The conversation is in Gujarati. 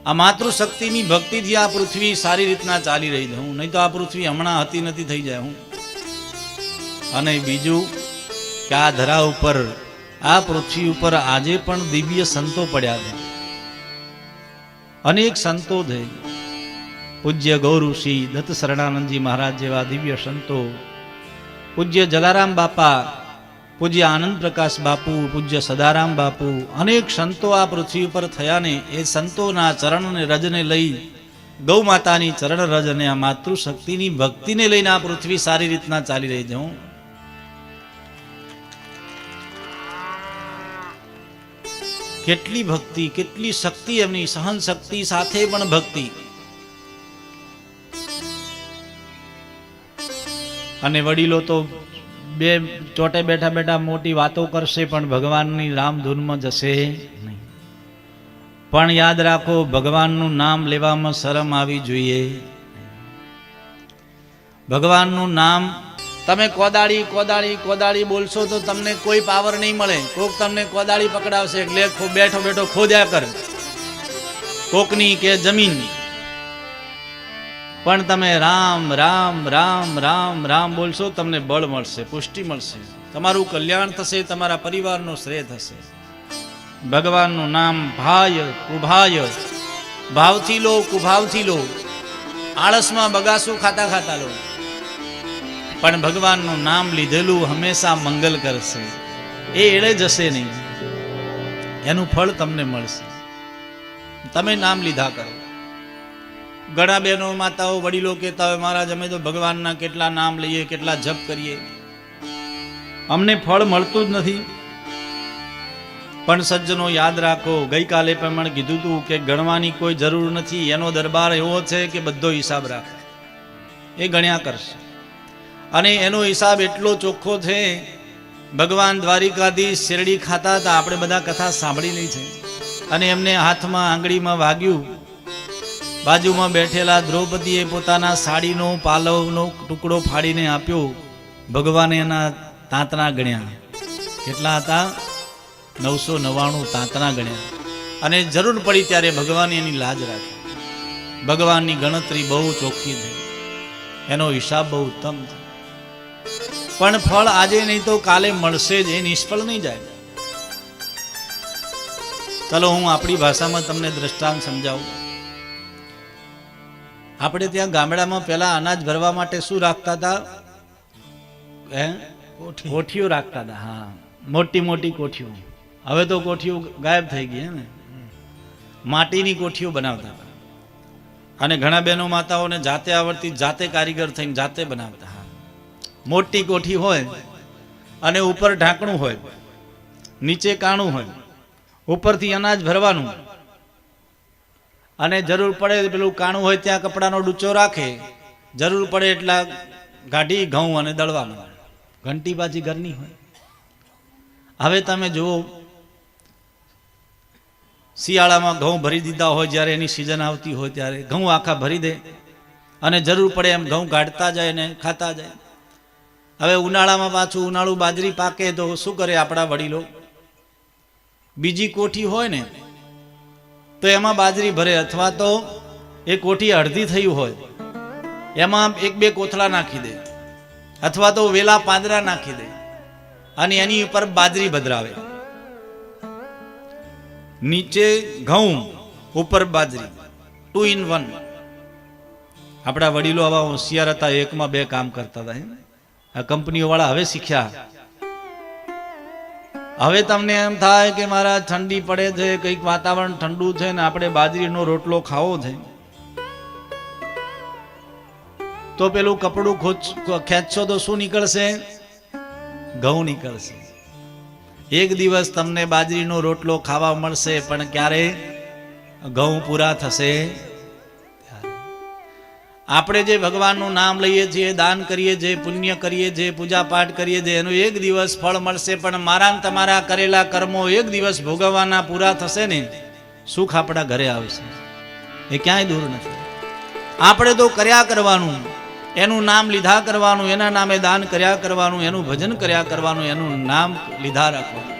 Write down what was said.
આ માતૃશક્તિની ભક્તિથી આ પૃથ્વી સારી રીતના ચાલી રહી છે. હું નહીં તો આ પૃથ્વી હમણાં હતી નથી થઈ જાય હું. અને બીજું કે આ ધરા ઉપર આ પૃથ્વી ઉપર આજે પણ દિવ્ય સંતો પડ્યા છે. અનેક સંતો છે. પૂજ્ય ગૌઋષિ દત્ત શરણાનંદજી મહારાજ જેવા દિવ્ય સંતો, પૂજ્ય જલારામ બાપા, પૂજ્ય આનંદ પ્રકાશ બાપુ, પૂજ્ય સદારામ બાપુ, અનેક સંતો આ પૃથ્વી ઉપર થયા ને એ સંતોના ચરણ અને રજને લઈ ગૌ માતાની ચરણ રજ અને આ માતૃશક્તિની ભક્તિને લઈને આ પૃથ્વી સારી રીતના ચાલી રહી છે. કેટલી ભક્તિ, કેટલી શક્તિ એમની, સહન શક્તિ સાથે પણ ભક્તિ. અને વડીલો તો બે ચોટે બેઠા બેઠા મોટી વાતો કરશે પણ ભગવાનની રામધૂનમાં જશે નહીં. પણ યાદ રાખો, ભગવાનનું નામ લેવામાં શરમ આવી જોઈએ. ભગવાનનું નામ તમે કોદાળી કોદાળી કોદાળી બોલશો તો તમને કોઈ પાવર નહીં મળે. કોક તમને કોદાળી પકડાવશે એટલે બેઠો બેઠો ખોદ્યા કર કોકની કે જમીનની. પણ તમે રામ રામ રામ રામ રામ બોલશો તમને બળ મળશે, પુષ્ટિ મળશે, તમારું કલ્યાણ થશે, તમારા પરિવારનો શ્રેય થશે. ભગવાનનું નામ ભાય કુભાય, ભાવથી લો કુભાવથી લો, આળસમાં બગાસું ખાતા ખાતા લો, પણ ભગવાનનું નામ લીધેલું હંમેશા મંગલ કરશે. એ એળે જશે નહીં, એનું ફળ તમને મળશે. તમે નામ લીધા કરો. ઘણા બહેનો માતાઓ વડીલો કહેતા હોય, મહારાજ અમે તો ભગવાનના કેટલા નામ લઈએ, કેટલા જપ કરીએ, અમને ફળ મળતું જ નથી. પણ સજ્જનો યાદ રાખો, ગઈકાલે પણ મને કીધું હતું કે ગણવાની કોઈ જરૂર નથી. એનો દરબાર એવો છે કે બધો હિસાબ રાખે, એ ગણ્યા કરશે. અને એનો હિસાબ એટલો ચોખ્ખો છે. ભગવાન દ્વારિકાધીશ શેરડી ખાતા હતા, આપણે બધા કથા સાંભળેલી છે. અને એમને હાથમાં આંગળીમાં વાગ્યું. બાજુમાં બેઠેલા દ્રૌપદીએ પોતાના સાડીનો પાલવનો ટુકડો ફાડીને આપ્યો. ભગવાને એના તાંતણા ગણ્યા. કેટલા હતા? 999 તાંતણા ગણ્યા. અને જરૂર પડી ત્યારે ભગવાને એની લાજ રાખી. ભગવાનની ગણતરી બહુ ચોખ્ખી થઈ, એનો હિસાબ બહુ ઉત્તમ છે. પણ ફળ આજે નહીં તો કાલે મળશે જ, એ નિષ્ફળ નહીં જાય. ચલો હું આપણી ભાષામાં તમને દ્રષ્ટાંત સમજાવું. આપણે ત્યાં ગામડામાં પહેલા અનાજ ભરવા માટે શું રાખતા હતા? કોઠીઓ રાખતા હતા. હા, મોટી મોટી કોઠીઓ. હવે તો કોઠીઓ ગાયબ થઈ ગઈ ને. માટીની કોઠીઓ બનાવતા હતા. અને ઘણા બહેનો માતાઓને જાતે આવડતી, જાતે કારીગર થઈને જાતે બનાવતા. મોટી કોઠી હોય અને ઉપર ઢાંકણું હોય, નીચે કાણું હોય, ઉપરથી અનાજ ભરવાનું. અને જરૂર પડે પેલું કાણું હોય ત્યાં કપડાનો ડૂચો રાખે, જરૂર પડે એટલા ગાઢી ઘઉં અને દળવાનું. ઘંટી પાછી ઘરની હોય. હવે તમે જુઓ, શિયાળામાં ઘઉં ભરી દીધા હોય, જ્યારે એની સિઝન આવતી હોય ત્યારે ઘઉં આખા ભરી દે અને જરૂર પડે એમ ઘઉં ગાઢતા જાય ને ખાતા જાય. હવે ઉનાળામાં પાછું ઉનાળુ બાજરી પાકે તો શું કરે આપણા વડીલો? બીજી કોઠી હોય ને તો એમાં બાજરી ભરે, અથવા તો એ કોઠી અડધી થઈ હોય એમાં 1-2 કોથળા નાખી દે, અથવા તો વેલા પાંદડા નાખી દે અને એની ઉપર બાજરી ભદ્રાવે. નીચે ઘઉં, ઉપર બાજરી, 2 in 1. આપણા વડીલો આવા હોશિયાર હતા, 1માં 2 કામ કરતા હતા. આ કંપનીઓ વાળા હવે શીખ્યા. હવે તમને એમ થાય કે મારા ઠંડી પડે છે, કંઈક વાતાવરણ ઠંડુ છે ને આપણે બાજરીનો રોટલો ખાવો છે, તો પેલું કપડું ખેંચશો તો શું નીકળશે? ઘઉં નીકળશે. એક દિવસ તમને બાજરીનો રોટલો ખાવા મળશે, પણ ક્યારે? ઘઉં પૂરા થશે. આપણે જે ભગવાનનું નામ લઈએ છીએ, દાન કરીએ છીએ, પુણ્ય કરીએ છીએ, પૂજા પાઠ કરીએ છીએ, એનું એક દિવસ ફળ મળશે. પણ મારા તમારા કરેલા કર્મો એક દિવસ ભોગવવાના પૂરા થશે ને, સુખ આપણા ઘરે આવશે. એ ક્યાંય દૂર નથી. આપણે તો કર્યા કરવાનું, એનું નામ લીધા કરવાનું, એના નામે દાન કર્યા કરવાનું, એનું ભજન કર્યા કરવાનું, એનું નામ લીધા રાખવાનું.